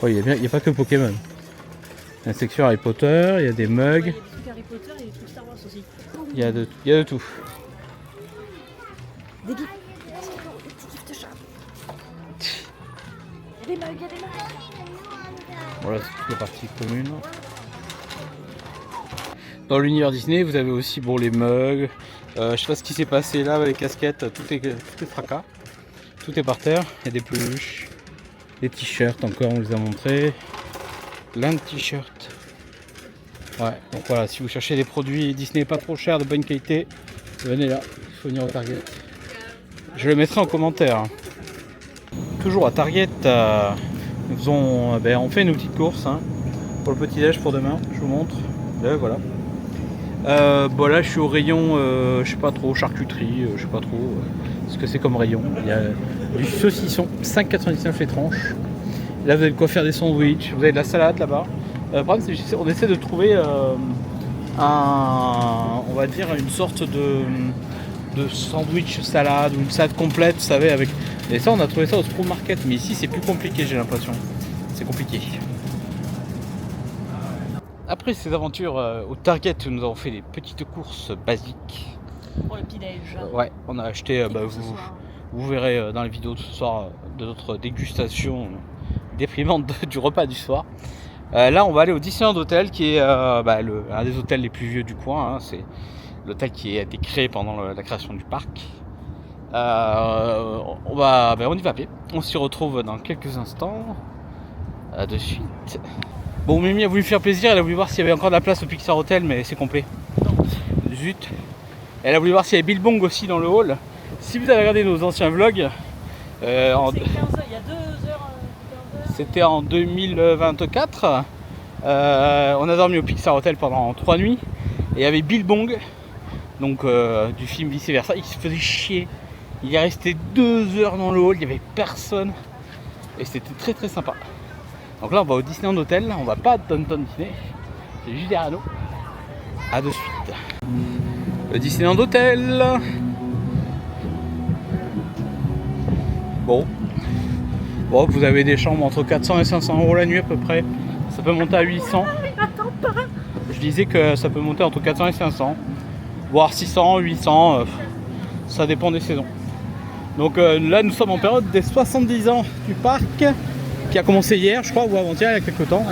Oh, il n'y a pas que Pokémon. Il y a une section Harry Potter, il y a des mugs. Il y a des trucs Harry Potter et des trucs Star Wars aussi. Il y a de tout. Des gifs. Des petits gifs de chat. Il y a des mugs, il y a des mugs. Voilà, c'est toute la partie commune. Dans l'univers Disney, vous avez aussi bon, les mugs. Je sais pas ce qui s'est passé là avec les casquettes, tout est fracas. Tout est par terre. Il y a des peluches, des t-shirts encore, on les a montrés. Plein de t-shirts. Ouais, donc voilà, si vous cherchez des produits Disney pas trop chers, de bonne qualité, venez là, il faut venir au Target. Je le mettrai en commentaire. Toujours à Target, on fait une petite course hein, pour le petit-déj pour demain, je vous montre. Voilà. Bon là je suis au rayon, je sais pas trop, charcuterie, je sais pas trop ce que c'est comme rayon. Il y a du saucisson, 5,99 les tranches. Là vous avez de quoi faire des sandwichs, vous avez de la salade là-bas. Le problème c'est qu'on essaie de trouver on va dire une sorte de sandwich salade ou une salade complète, vous savez, avec. Et ça on a trouvé ça au Spro Market, mais ici c'est plus compliqué, j'ai l'impression. C'est compliqué. Après ces aventures au Target, nous avons fait des petites courses basiques. Pour le petit-déj. Ouais, on a acheté, vous verrez dans les vidéos de ce soir de notre dégustation déprimante du repas du soir. Là, on va aller au Disneyland Hotel, qui est un des hôtels les plus vieux du coin. Hein. C'est l'hôtel qui a été créé pendant la création du parc. On y va à pied. On s'y retrouve dans quelques instants. De suite. Bon, Mimi a voulu faire plaisir, elle a voulu voir s'il y avait encore de la place au Pixar Hotel, mais c'est complet. Zut. Elle a voulu voir s'il y avait Bill Bong aussi dans le hall. Si vous avez regardé nos anciens vlogs, il y a 2 heures. C'était en 2024. On a dormi au Pixar Hotel pendant 3 nuits. Et il y avait Bill Bong, donc du film Vice Versa. Il se faisait chier. Il est resté 2 heures dans le hall, il n'y avait personne. Et c'était très très sympa. Donc là on va au Disneyland Hotel, on va pas à Downtown Disney, c'est juste derrière nous. A de suite. Le Disneyland Hotel. Bon, vous avez des chambres entre 400 et 500 € la nuit à peu près. Ça peut monter à 800. Je disais que ça peut monter entre 400 et 500. Voire 600, 800. Ça dépend des saisons. Donc là, nous sommes en période des 70 ans du parc, qui a commencé hier, je crois, ou avant-hier, il y a quelques temps.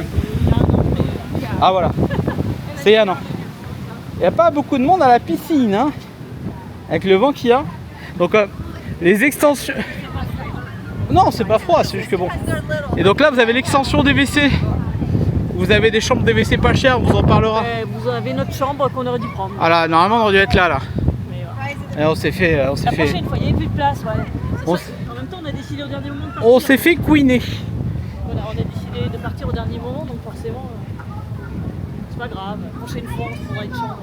Ah voilà, c'est un an. Il n'y a pas beaucoup de monde à la piscine, hein, avec le vent qu'il y a. Donc les extensions... Non, c'est pas froid, c'est juste que bon. Et donc là, vous avez l'extension des WC. Vous avez des chambres des WC pas chères, on vous en parlera. Vous avez notre chambre qu'on aurait dû prendre. Ah là, normalement, on aurait dû être là. Mais, Et on s'est fait... la prochaine fois, il n'y avait plus de place. Ouais. On En même temps, on a décidé au dernier moment de partir. On s'est fait couiner. On a décidé de partir au dernier moment, donc forcément, c'est pas grave. La prochaine fois, on se prendra une chambre.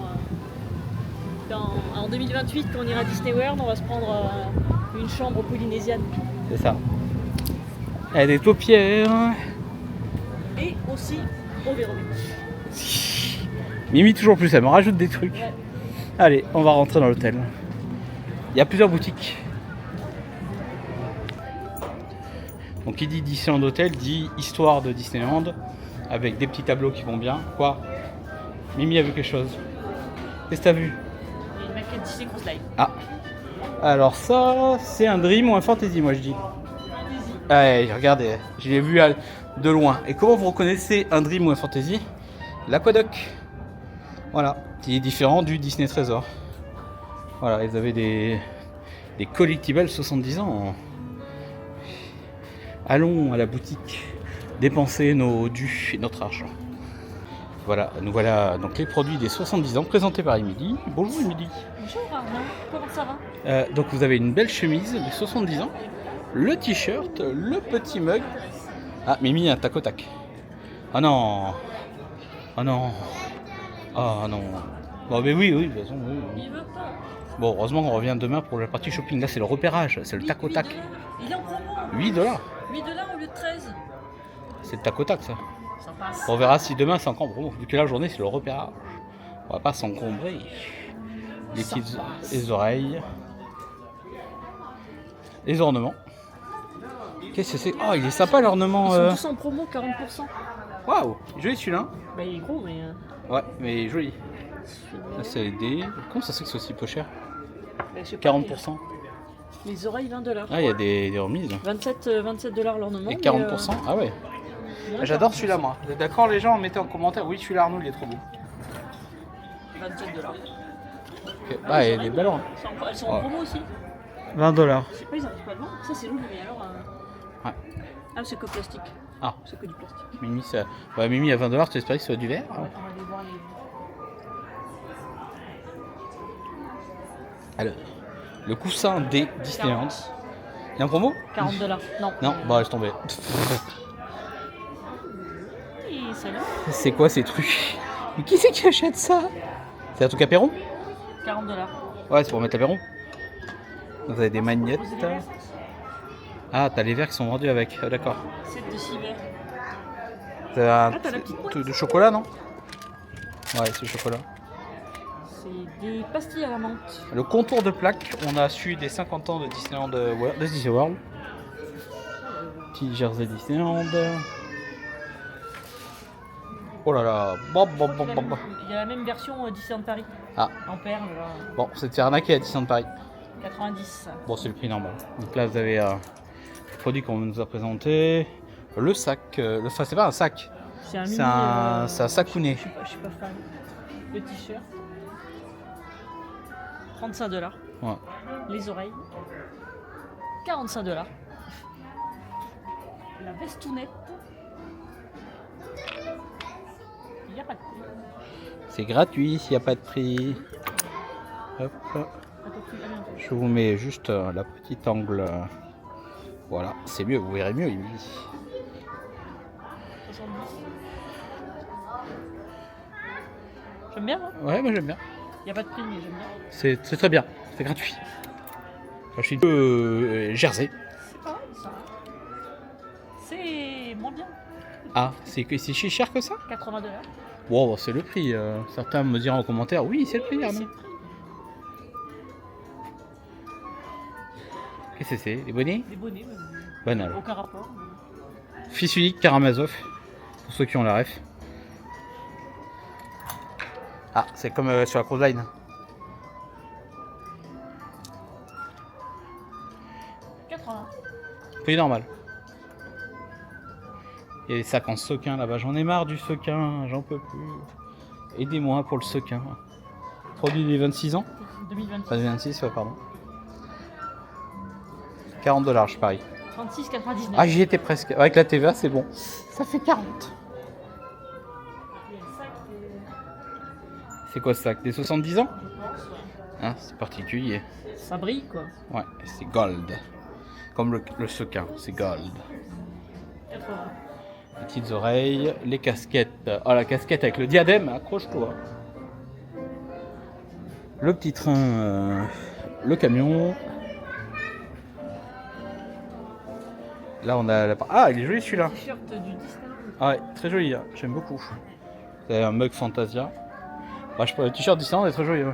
En 2028, quand on ira à Disney World, on va se prendre une chambre polynésienne. C'est ça. Elle a des paupières. Et aussi au Vero Beach. Mimi toujours plus, elle me rajoute des trucs. Ouais. Allez, on va rentrer dans l'hôtel. Il y a plusieurs boutiques. Donc qui dit Disneyland Hotel dit histoire de Disneyland avec des petits tableaux qui vont bien. Quoi? Mimi a vu quelque chose. Qu'est-ce que t'as vu? Il y a une maquette Disney Cruise Line. Ah. Alors ça, c'est un Dream ou un Fantasy, moi je dis. Allez, regardez, je l'ai vu de loin. Et comment vous reconnaissez un Dream ou un Fantasy? L'Aquadoc. Voilà, qui est différent du Disney Trésor. Voilà, ils avaient des collectibles 70 ans. Allons à la boutique dépenser nos dus et notre argent. Voilà, nous voilà donc les produits des 70 ans présentés par Émilie. Bonjour Émilie. Bonjour Arnaud, comment ça va? Donc vous avez une belle chemise des 70 ans, le t-shirt, le petit mug. Ah, Mimi, un tac au tac. Ah non. Ah non. Ah non. Bon, mais oui, de toute façon, oui. Il veut pas. Bon, heureusement qu'on revient demain pour la partie shopping. Là, c'est le repérage, c'est le tac au tac. Il est en promo. 8 $. 8 $ au lieu de 13. C'est le tac au tac, ça. Ça passe. On verra si demain c'est encore promo. Vu que la journée, c'est le repérage. On va pas s'encombrer. Les Ça petites passe. les oreilles. Les ornements. Qu'est-ce que c'est? Oh, il est sympa l'ornement. Ils sont tous en promo, 40%. Waouh, joli celui-là. Bah, il est gros, mais. Ouais, mais joli. Là, c'est des. Comment ça se fait que c'est aussi peu cher? Bah, je sais pas, 40%. Les oreilles, 20 $. Ah, il y a des remises. 27 $ l'ornement. Et 40%. Ah ouais. mais, J'adore celui-là, moi. Vous êtes d'accord, les gens? Mettez en commentaire. Oui, celui-là, Arnaud, il est trop beau. 27 $. Ok. Ah, il y a des ballons. Elles sont en promo aussi. 20 $. Je sais pas, ils arrivent pas à le vendre. Ça, c'est lourd, mais alors. Ouais. Ah, c'est que plastique. Ah, C'est que du plastique. Mimi, ça... ouais, Mimi à 20 $, tu espères que ce soit du verre? On va aller voir les. Alors, le coussin des Disneyland. Il y a un promo? 40 $. Non. Non, bah laisse tomber. Et salut. C'est quoi ces trucs? Mais qui c'est qui achète ça? C'est un truc apéron? 40 $. Ouais, c'est pour mettre l'apéron. Vous avez des magnettes. Ah, t'as les verres qui sont vendus avec. Ah, d'accord. 7 de 6 verres. Vous avez un t'as la petite boîte. truc de chocolat, non? Ouais, c'est le chocolat. C'est des pastilles à la menthe. Le contour de plaque, on a su des 50 ans de Disneyland World. De Disney World. Petit jersey Disneyland. Oh là là. Bon. Il y a la même version Disneyland Paris. Ah. En perles, là. Bon, c'est de faire arnaquer à Disneyland Paris. 90. Bon, c'est le prix normal. Donc là, vous avez le produit qu'on nous a présenté. Le sac. Enfin, c'est pas un sac. C'est un C'est mini, un sakouné. Je suis pas fan. Le t-shirt. 35 $. Ouais. Les oreilles. 45 $. La vestounette. Il n'y a pas de prix. C'est gratuit s'il n'y a pas de prix. Hop. Je vous mets juste la petite angle. Voilà, c'est mieux, vous verrez mieux, Émilie. 70. J'aime bien, hein. Ouais, moi j'aime bien. Il n'y a pas de prix, mais j'aime bien. C'est très bien, c'est gratuit. Je suis Jersey. C'est pas mal, ça. C'est moins bien. Ah, c'est si cher que ça? 80 $. Wow, c'est le prix. Certains me diront en commentaire, oui, c'est le prix, Oui, Arnaud. c'est le prix. Qu'est-ce que c'est? Des bonnets? Des bonnets, mais Banal. aucun rapport. Fils unique Karamazov, pour ceux qui ont la ref. Ah, c'est comme sur la Cruise Line. 80. Prix normal. Il y a des sacs en sequin là-bas. J'en ai marre du sequin. J'en peux plus. Aidez-moi pour le sequin. Produit des 26 ans. 2026. Pas 26, ouais, pardon. 40$, je parie. 36,99. Ah, j'y étais presque. Avec la TVA, c'est bon. Ça fait 40. Il y a le sac C'est quoi ce sac? Des 70 ans? je pense, ouais. Ah, c'est particulier. Ça brille quoi. Ouais, c'est gold. Comme le sequin, c'est gold. 80. Les petites oreilles, les casquettes. Oh, la casquette avec le diadème, accroche-toi. Le petit train, le camion. Là, on a la... Ah, il est joli celui-là. T-shirt du Disneyland. Ah ouais, très joli, hein. J'aime beaucoup. C'est un mug Fantasia. Bah, le t-shirt Disneyland est très joli. Ouais.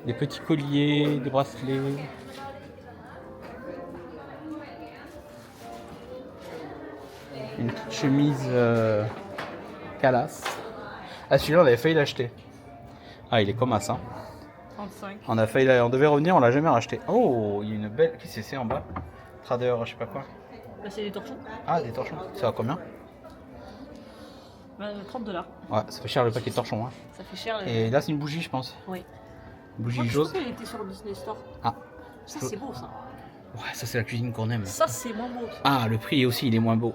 Des petits colliers, des bracelets. Une petite chemise Calas. Ah, celui-là, on avait failli l'acheter. Ah, il est comme ça. 35. On devait revenir, on l'a jamais racheté. Oh, il y a une belle. Qu'est-ce que c'est en bas? Trader, je sais pas quoi. Là c'est des torchons. Ah, des torchons. Ça va combien? 30$. Ouais, ça fait cher le paquet de torchons. Hein. Ça fait cher. Et là, c'est une bougie, je pense. Oui. Bougie Je jaune. pense qu'elle était sur le Disney Store. Ah, Ça c'est beau ça. ouais, ça, c'est la cuisine qu'on aime. Ça c'est moins beau. Ah, le prix aussi, il est moins beau.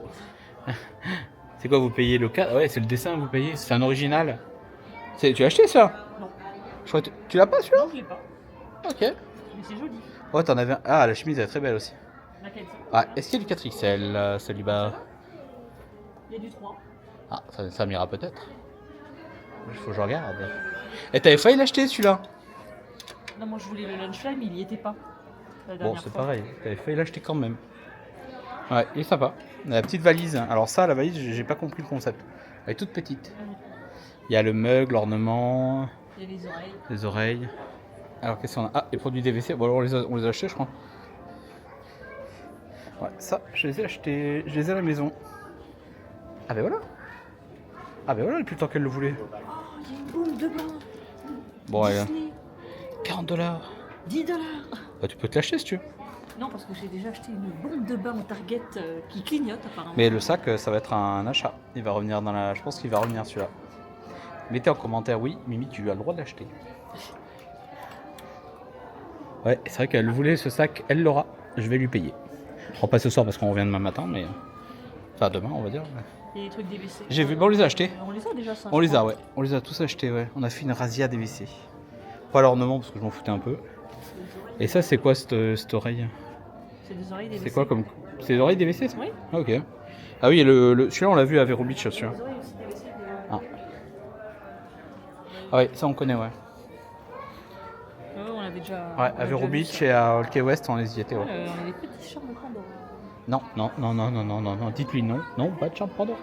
C'est quoi, vous payez le 4? Ouais, c'est le dessin, vous payez. C'est un original. Tu l'as acheté ça? Non. Je crois que tu l'as pas celui-là? Non, je l'ai pas. Ok. Mais c'est joli. Ouais, t'en avais un. Ah, la chemise elle est très belle aussi. Laquelle? Ah, est-ce qu'il y a du 4XL, celui-là? Il y a du 3. Ah, ça m'ira peut-être. Il faut que je regarde. Et t'avais failli l'acheter celui-là? Non, moi je voulais le Lunchfly, mais il y était pas. La Bon, dernière c'est fois. pareil. T'avais failli l'acheter quand même. Ouais, il est sympa. La petite valise. Alors ça, la valise, j'ai pas compris le concept. Elle est toute petite. Il y a le mug, l'ornement, Il y a les oreilles. les oreilles. Alors qu'est-ce qu'on a? Ah, les produits DVC. Bon, alors on les a achetés, je crois. Ouais, ça, je les ai achetés. Je les ai à la maison. Ah ben voilà. Ah ben voilà, depuis le temps qu'elle le voulait. Oh, il y a une boum de bain. Bon, elle a Disney. 40$. 10$. Bah, tu peux te l'acheter si tu veux. Non, parce que j'ai déjà acheté une bombe de bain au Target qui clignote apparemment. Mais le sac, ça va être un achat. Il va revenir dans la. Je pense qu'il va revenir celui-là. Mettez en commentaire, oui, Mimi, tu as le droit de l'acheter. Ouais, c'est vrai qu'elle voulait ce sac, elle l'aura. Je vais lui payer. Bon, pas ce soir parce qu'on revient demain matin, mais. Enfin, demain, on va dire. Il y a des trucs DVC. J'ai vu, bon, on les a achetés. On les a déjà ça. On je les a, crois. ouais. On les a tous achetés, ouais. On a fait une razzia DVC. Pas l'ornement parce que je m'en foutais un peu. Et ça, c'est quoi cette oreille? C'est des oreilles DVC. C'est quoi comme. C'est des oreilles DVC ça? Oui. Ah, ok. Ah oui, celui-là, on l'a vu à Vero Beach, celui-là. Les oreilles aussi DVC. Ah. Ah ouais, ça on connaît, ouais. On avait déjà. Ouais, on a à Vero déjà vu Beach ça. et à All Key West, on les y était, ouais. On a des petits charmes de Pandore. Non, non, non, non, non, non, non, non, dites-lui non. Non, pas de chambre Pandora.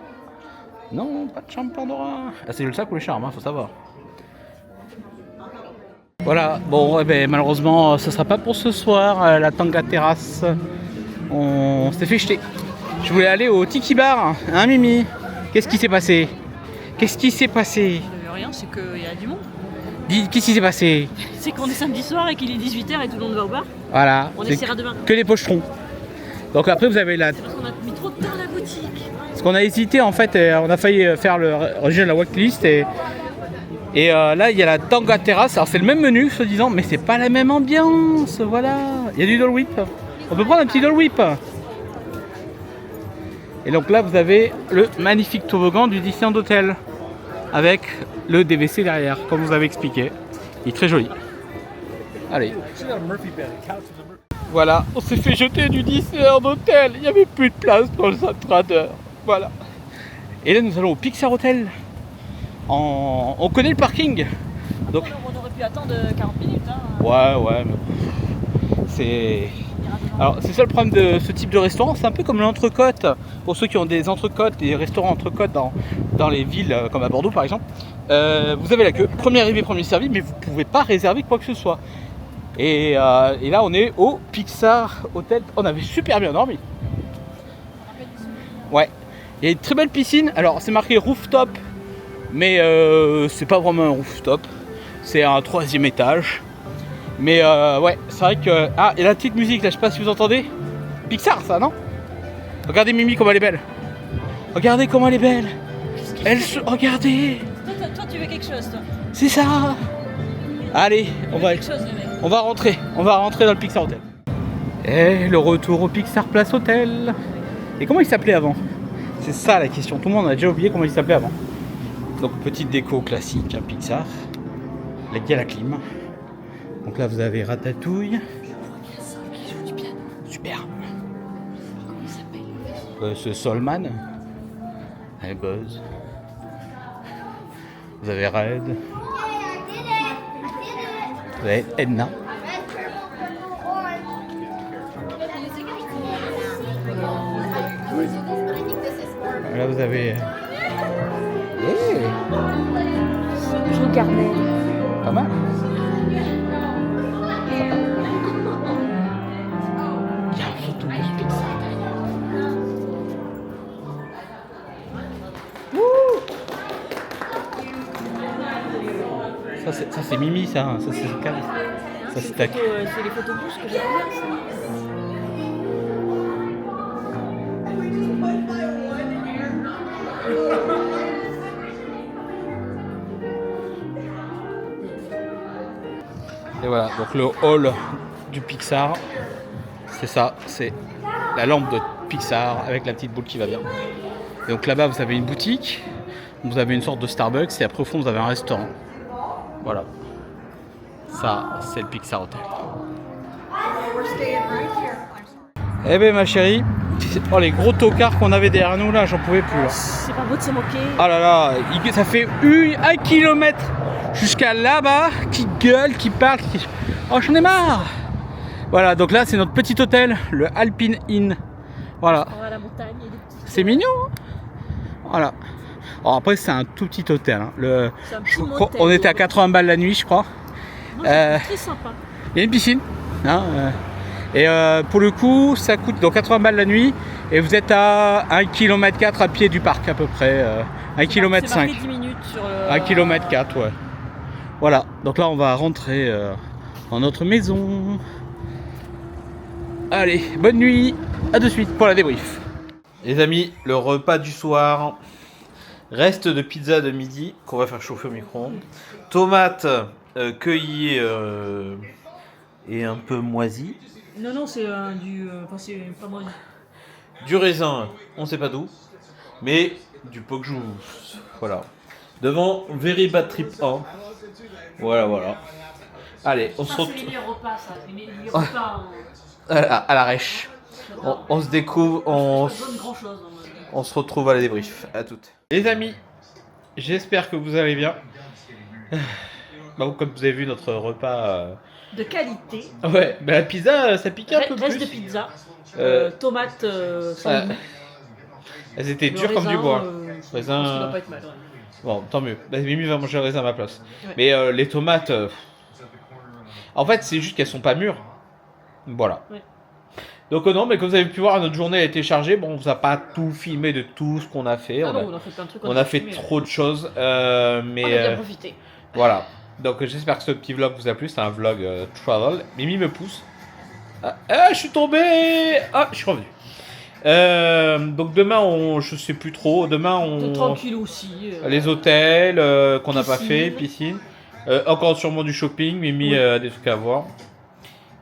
Non, pas de chambre Pandora. Ah, c'est le sac ou les charmes, hein, faut savoir. Voilà, bon, eh ben, malheureusement, ce sera pas pour ce soir, la Tanga Terrasse. On s'est fait jeter. Je voulais aller au Tiki Bar, hein, Mimi? Qu'est-ce qui s'est passé? Qu'est-ce qui s'est passé? Je ne veux rien, c'est qu'il y a du monde. Dis, qu'est-ce qui s'est passé? C'est qu'on est samedi soir et qu'il est 18h et tout le monde va au bar. Voilà, On c'est essaiera demain. que les pochetrons. Donc après, vous avez la. C'est parce qu'on a mis trop de temps à la boutique. Parce qu'on a hésité en fait, on a failli faire le rejet de la waitlist et là il y a la Tanga Terrace. Alors c'est le même menu soi-disant, mais c'est pas la même ambiance. Voilà, il y a du Dole Whip. On peut prendre un petit Dole Whip. Et donc là vous avez le magnifique toboggan du Disneyland Hotel avec le DVC derrière, comme vous avez expliqué. Il est très joli. Allez. Voilà, on s'est fait jeter du Disneyland Hotel. Il n'y avait plus de place dans le Trader. Voilà. Et là, nous allons au Pixar Hotel. On connaît le parking. Donc, On aurait pu attendre 40 minutes. Hein. ouais, mais c'est. Alors, c'est ça le problème de ce type de restaurant. C'est un peu comme l'entrecôte. Pour ceux qui ont des entrecôtes, des restaurants entrecôtes dans les villes comme à Bordeaux par exemple. Vous avez la queue. Premier arrivé, premier servi, mais vous ne pouvez pas réserver quoi que ce soit. Et là, on est au Pixar Hotel. On avait super bien dormi. Ouais. Il y a une très belle piscine. Alors, c'est marqué rooftop, mais c'est pas vraiment un rooftop. C'est un 3e étage. Mais ouais, c'est vrai que... Ah, et la petite musique là, je sais pas si vous entendez. Pixar ça, non? Regardez Mimi comme elle est belle. Regardez comment elle est belle. Elle se... Regardez. Toi, tu veux quelque chose, toi? C'est ça. Allez, on va rentrer. On va rentrer dans le Pixar Hotel. Et le retour au Pixar Place Hotel. Et comment il s'appelait avant? C'est ça la question. Tout le monde a déjà oublié comment il s'appelait avant. Donc petite déco classique, un Pixar. Là, il y a la clim. Donc là, vous avez Ratatouille. Qui joue du piano. Super. Comment il s'appelle? C'est Solman. Et Buzz. Vous avez Red. Vous avez Edna. Là, vous avez... Hey, Je regardais. pas mal. Il y a un photo de Pixar. Ça c'est Mimi, ça c'est Carrie. Ça c'est tac. C'est les photos bouches que j'aime bien, ça. Et voilà, donc le hall du Pixar, c'est ça, c'est la lampe de Pixar avec la petite boule qui va bien. Et donc là-bas vous avez une boutique, vous avez une sorte de Starbucks et après au fond vous avez un restaurant. Voilà. Ça, c'est le Pixar Hotel. Eh ben ma chérie, oh les gros tocards qu'on avait derrière nous là, j'en pouvais plus. Là. C'est pas beau de se moquer. Oh là là, ça fait 1 kilomètre jusqu'à là-bas, qui gueule, qui parle, qui... Oh j'en ai marre. Voilà, donc là c'est notre petit hôtel, le Alpine Inn. Voilà. On va à la montagne et des petits... C'est mignon hein. Voilà. Alors après c'est un tout petit hôtel. Hein. C'est un petit motel. On était à 80 balles la nuit je crois. Non, c'est très sympa. Il y a une piscine. Hein, et pour le coup ça coûte donc 80 balles la nuit. Et vous êtes à 1,4 km à pied du parc à peu près. 1,5 km. C'est marqué 10 minutes sur le... 1,4 km, ouais. Voilà, donc là on va rentrer dans notre maison. Allez, bonne nuit, à de suite pour la débrief. Les amis, le repas du soir, reste de pizza de midi qu'on va faire chauffer au micro-ondes. Tomates cueillies et un peu moisies. Non, c'est du... Enfin, c'est pas moi. Du raisin, on sait pas d'où, mais du pot que je vous... Voilà. Devant Very Bad Trip 1. Voilà. Allez, on se retrouve. C'est les meilleurs repas, ça. Les repas à la rêche. On se découvre, on se retrouve à la débrief. À toutes. Les amis, j'espère que vous allez bien. Bon, comme vous avez vu, notre repas. De qualité. Ouais, mais la pizza, ça piquait un peu plus. Reste de pizza. Tomates sans goût. Elles étaient Le dures comme du bois. Raisin. Ça doit pas être mal. Ouais. Bon, tant mieux. Mimi va manger le raisin à ma place. Ouais. Mais les tomates. En fait, c'est juste qu'elles sont pas mûres. Voilà. Ouais. Donc non, mais comme vous avez pu voir, notre journée a été chargée. Bon, on vous a pas tout filmé de tout ce qu'on a fait. Ah non, on a fait plein de trucs. On a fait trop de choses. Mais on a bien profité. Voilà. Donc j'espère que ce petit vlog vous a plu. C'est un vlog travel. Mimi me pousse. Ah, je suis tombé. Ah, je suis revenu. Donc demain, je sais plus trop. Demain, on. Tranquille aussi. Les hôtels qu'on n'a pas fait, piscine. Encore sûrement du shopping. Mimi a des trucs à voir.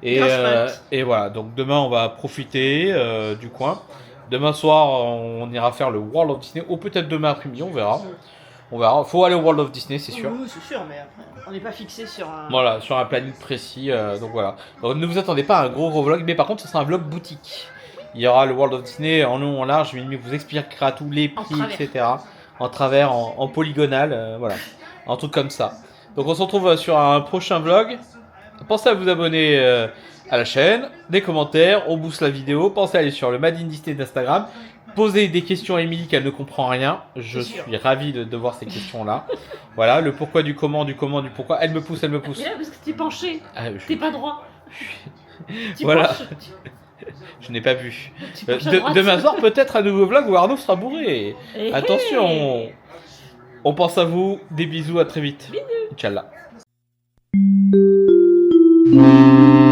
Et voilà. Donc demain, on va profiter du coin. Demain soir, on ira faire le World of Disney. Ou peut-être demain après-midi, on verra. On verra. Faut aller au World of Disney, c'est sûr. Oui, c'est sûr, mais on n'est pas fixé sur un. Voilà, sur un planning précis. Donc voilà. Donc ne vous attendez pas à un gros vlog, mais par contre, ce sera un vlog boutique. Il y aura le World of Disney en long, en large. Mimi vous expliquera tous les prix, etc. En travers, en polygonal, voilà. Un truc comme ça. Donc on se retrouve sur un prochain vlog. Pensez à vous abonner à la chaîne, des commentaires, on booste la vidéo. Pensez à aller sur le Made in Disney d'Instagram. Posez des questions à Émilie qu'elle ne comprend rien. Je suis ravi de voir ces questions-là. Voilà, le pourquoi du comment, du pourquoi. Elle me pousse. Mais là, parce que t'es penché. T'es pas droit. Voilà. Je n'ai pas vu. Demain soir, peut-être un nouveau vlog où Arnaud sera bourré. Attention. On pense à vous. Des bisous, à très vite. Inch'Allah. Bye.